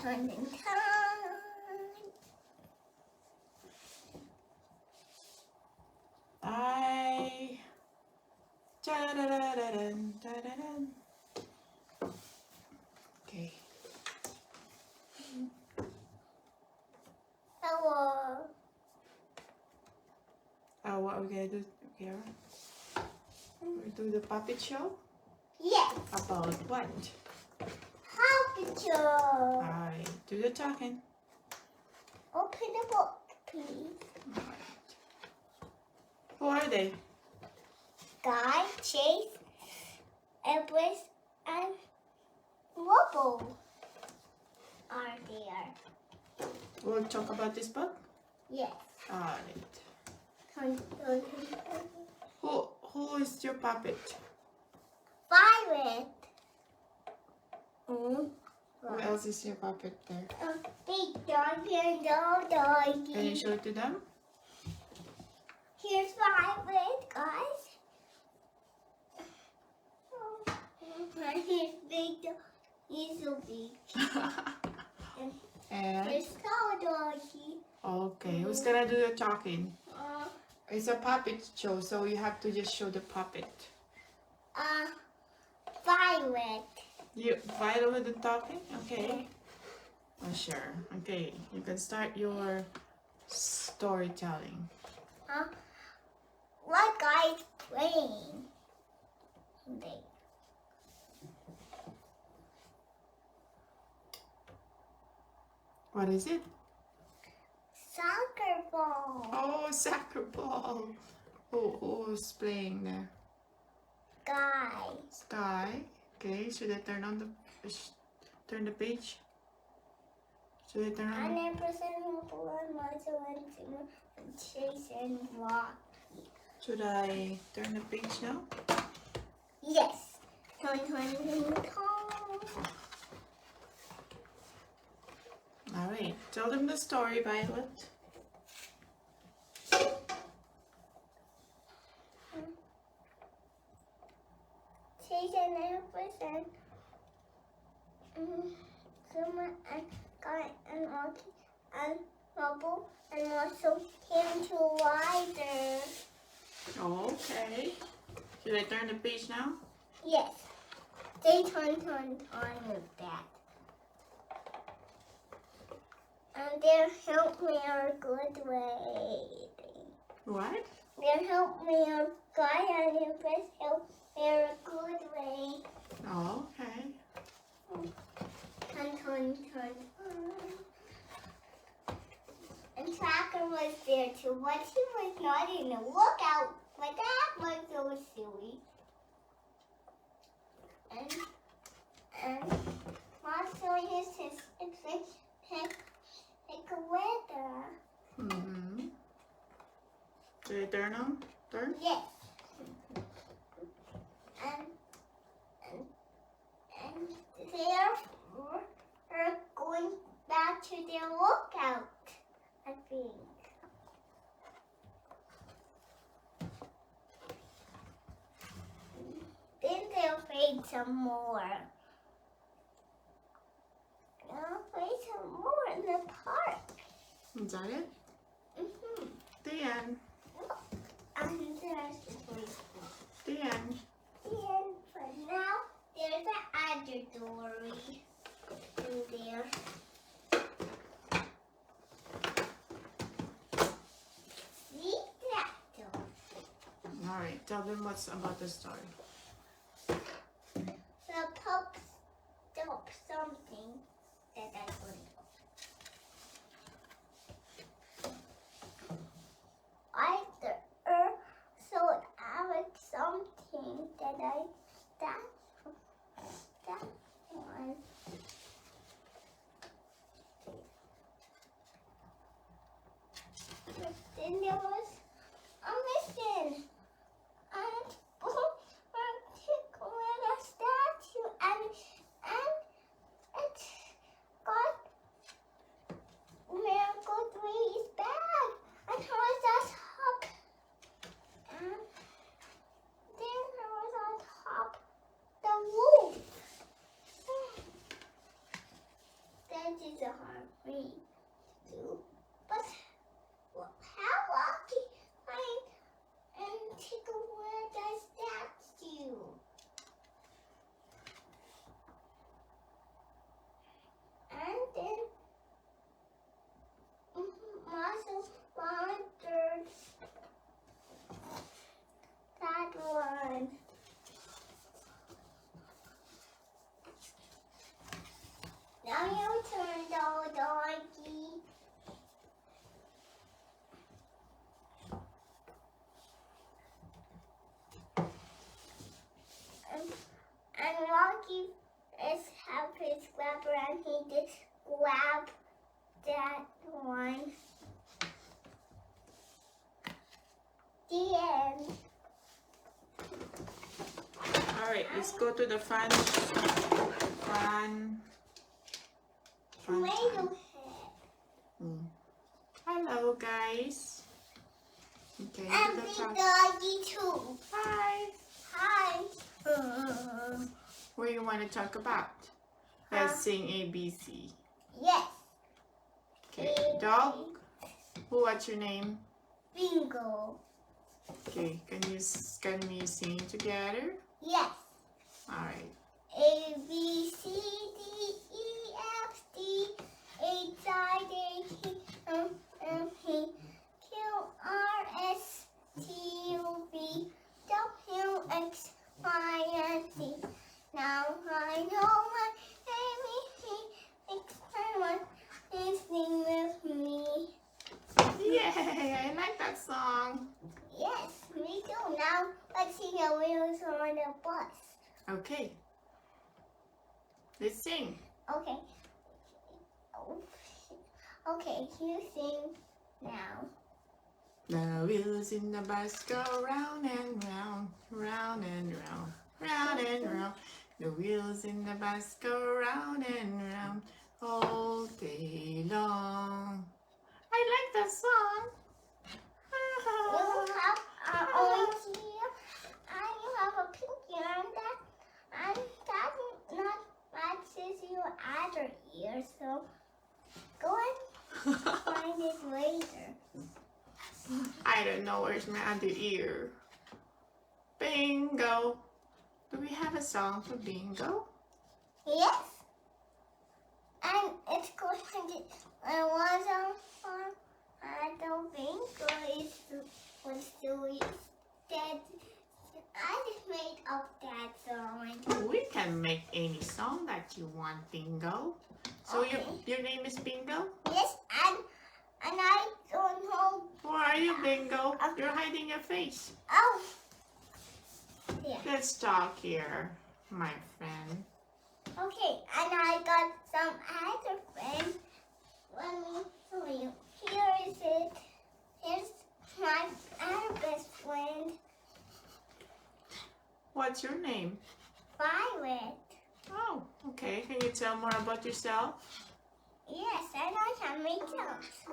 Time. I. Da-da-da-da-dun, da-da-dun. Okay. Hello. What are we gonna do, Kiara? We do the puppet show? Yes. About what? Picture. Alright, do the talking. Open the book, please. Alright. Who are they? Guy, Chase, Empress, and Wobble are there. We'll talk about this book? Yes. Alright. Dun, dun, dun. Who is your puppet? Violet. Who else is your puppet there? Big doggy and little doggy. Can you show it to them? Here's Violet, guys. Oh, here's big dog. He's so big. And Here's little doggy. okay, who's gonna do the talking? Uh, It's a puppet show, so you have to just show the puppet. Violet. You Violet with the talking? Okay. Oh, sure. Okay, you can start your storytelling. What guy's playing? They. What is it? Soccer ball. Oh, soccer ball. Who's playing there? Guy. Sky. Okay, should I turn on the turn the page? Should I turn on? And person who and Marshall and Chase and Rocky. Should I turn the page now? Yes. Turn, turn, turn, turn. All right. Tell them the story, Violet. Chase and person. Someone and Guy and Rocky and Rubble and Marshall came to Rider. Okay. Should I turn the page now? Yes. They turn with that. And their help me are good way. What? Their help me are Guy and Empress help me are a good way. Oh, okay. Turn. And Tracker was there too, but he was not in the lookout. But that was so silly. And Marshall used his take a weather. Mm-hmm. Should I turn on? Turn? Yes. And they're going back to their lookout, I think. Then they'll play some more. They'll play some more in the park. Is that it? Mm-hmm. The end. And there's the place. The end. And for now, there's an other dory in there. See that door? All right. Tell them what's about the story. The pup stopped something that I couldn't. So I would something that that one. Then there was a mission. And with a statue and it got Miracle 3's bag and her was on top. And then her was on top the roof. Then is a hard thing to do. But how lucky I am take a word does that do? And then muscle wondered that one. Now your turn, doggy. And Rocky is have his grabber and he did grab that one. The end. Alright, let's go to the fun Tomato time. head. Hello guys. Okay, And to the big top. doggy too. Hi. Hi. What do you want to talk about? Let's sing ABC. Yes. Okay, dog. What's your name? Bingo. Okay, can we sing together? Yes. All right. A B C D E F G H I J K L M N Q R S T U V W X Y and Z. Now I know my ABC. Everyone is sing with me. Yay! I like that song. Yes, me too. Now let's see the wheels on the bus. Okay. Let's sing. Okay. Okay, you sing now. The wheels in the bus go round and round, round and round, round and round. The wheels in the bus go round and round all day long. I like that song. You have an orange ear and you have a pink ear and that not matches your other ear, so go and find it later. I don't know where's my other ear. Bingo. Do we have a song for bingo? Yes. And it's going to I was on I don't think was doing that. I just made up that song. We can make any song that you want, Bingo. So Okay. your name is Bingo? Yes, and I don't know. Where are you, Bingo? You're hiding your face. Oh, yeah. Let's talk here, my friend. Okay, and I got some other friends. Let me show you. Here is it. Here's my other best friend, What's your name? Violet. Oh, okay. Can you tell more about yourself? Yes, and I can make jokes.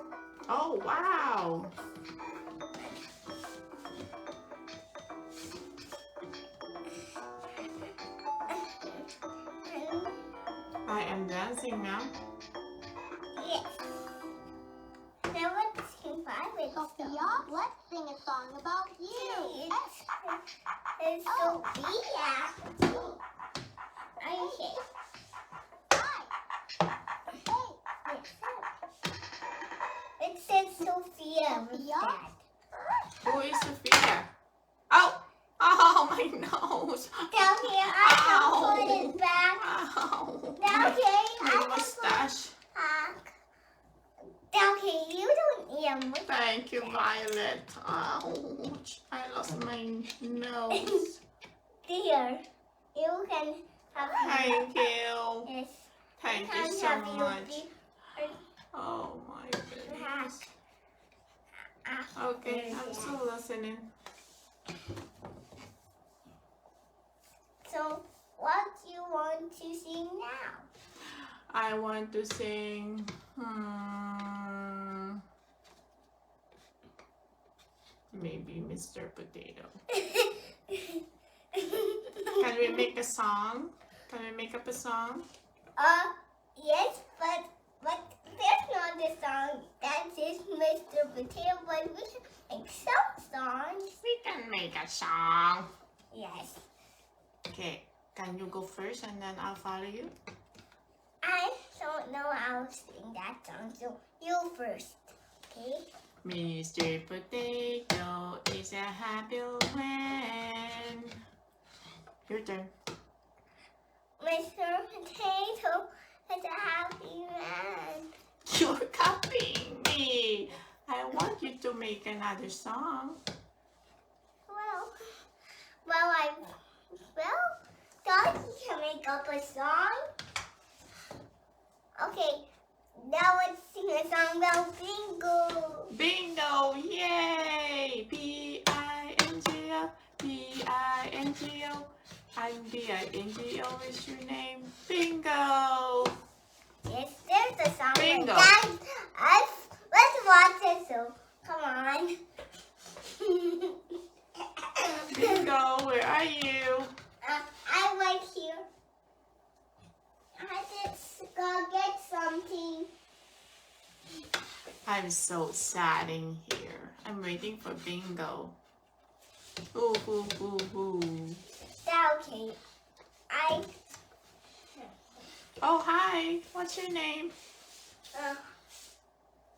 Oh, wow. I am dancing now. Yes. Now let's sing Violet. Sophia, let's sing a song about you. It's Sophia. Okay. Hi. Hey. It says Sophia with Sophia? that. Who is Sophia? Oh! Oh, my nose! Down here, I Ow. can put it back. Ow! Down here, My I can mustache. put back. Down here, you don't need a mustache. Thank you, Violet. Ouch. I lost my nose. There, you can have Thank you. Yes. Thank you can so have you much. be- Oh, my goodness. Ah, Okay, I'm still listening. So, what do you want to sing now? I want to sing. Maybe Mr. Potato. Can we make a song? Can we make up a song? Yes, but potato, but we can make some songs. We can make a song. Yes. Okay, can you go first and then I'll follow you? I don't know how to sing that song, so you first. Okay? Mr. Potato is a happy man. Your turn. Mr. Potato is a happy man. You're copying me. I want you to make another song. Thought you can make up a song. Okay, now let's sing a song about bingo. Bingo, yay! B-I-N-G-O, B-I-N-G-O. I'm B-I-N-G-O is your name. Bingo! Yes, there's a song. Bingo. Let's watch it, so come on. Bingo, where are you? I'm right here. I just go get something. I'm so sad in here. I'm waiting for Bingo. Ooh, ooh, ooh, ooh. Okay. Oh, hi. What's your name?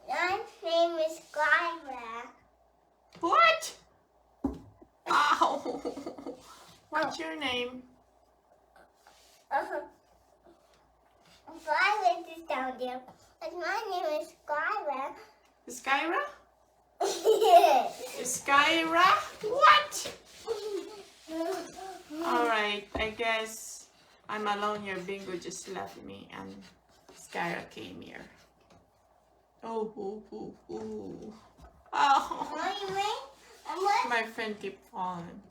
My name is Kiara. What? Ow. What's your name? Violet is down there. But my name is Kiara. Skyra? Yes. Skyra? What? Alright, I guess I'm alone here. Bingo just left me and Skyra came here. Oh, ooh, ooh, ooh. Oh, my friend keep falling.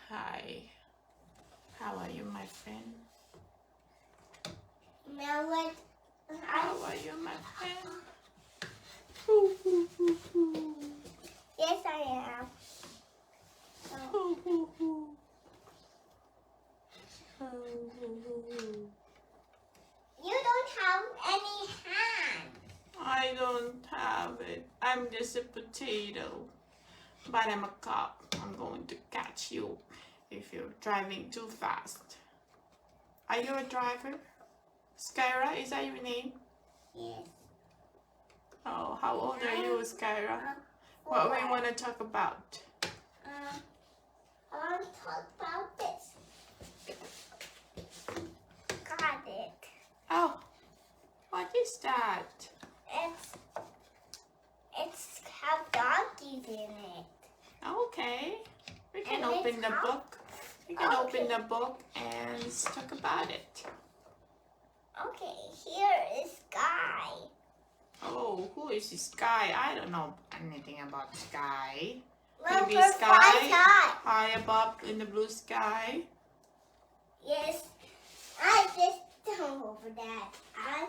Hi. How are you, my friend? Now what? How are you, my friend? Ooh, ooh, ooh, ooh. Yes, I am. Ooh, ooh, ooh. Oh, ooh, ooh, ooh. You don't have any hands. I don't have it. I'm just a potato. But I'm a cop. I'm going to catch you if you're driving too fast. Are you a driver? Skyra, is that your name? Yes. Oh, how old are you, Skyra? What we want to talk about? I want to talk about this. Got it. Oh, what is that? It's have donkeys in it. Okay. We can And open it's the how- book. We can Okay. open the book and talk about it. Okay, here is Sky. Oh, who is this guy? I don't know anything about Sky. Well, Maybe for sky? flies high. High above in the blue sky. Yes, I just don't over that. I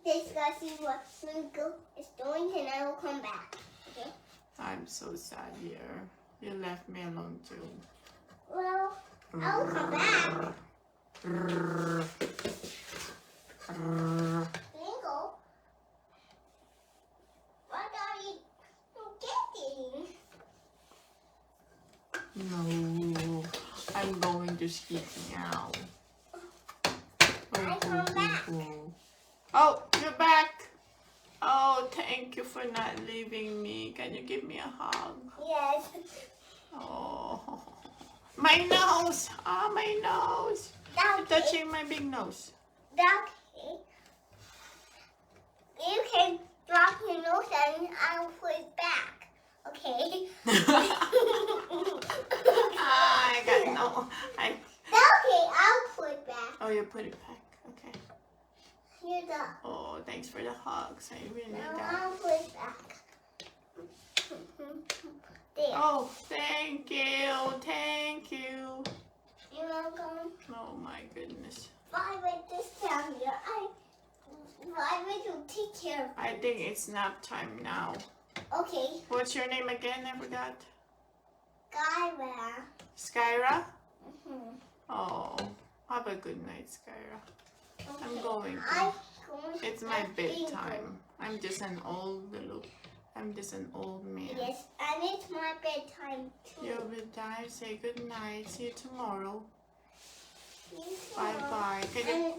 just gotta see what Slinko is doing, and I will come back. Okay. I'm so sad here. You left me alone too. Well, I will come back. Slinko, what are you getting? No, I'm going to sleep now. I come back. Oh, you're back. Oh, thank you for not leaving me. Can you give me a hug? Yes. Oh, my nose. Ah, my nose. You're Okay. touching my big nose. Okay. You can drop your nose and I'll put it back. Okay. I got no. Okay, I'll put it back. Oh, you put it back. Okay. Here's the. Oh, thanks for the hugs. I really need Now that. I'll put it back. There. Oh, thank you. Thank you. You're welcome. Oh my goodness. Violet this down here. Violet will take care of I think it's nap time now. Okay. What's your name again? I forgot. Kyra. Skyra? Mm-hmm. Oh, have a good night, Skyra. Okay. I'm going to. I'm going It's my bedtime. I'm just an old man. Yes, and it's my bedtime too. Your bedtime. Say good night. See you tomorrow. See you Bye tomorrow. bye.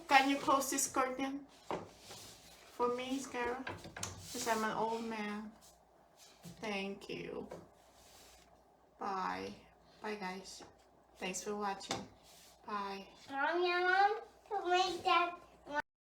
Can you close this curtain for me, Kiara? Because I'm an old man. Thank you. Bye. Bye guys. Thanks for watching. Bye. Mom, to make that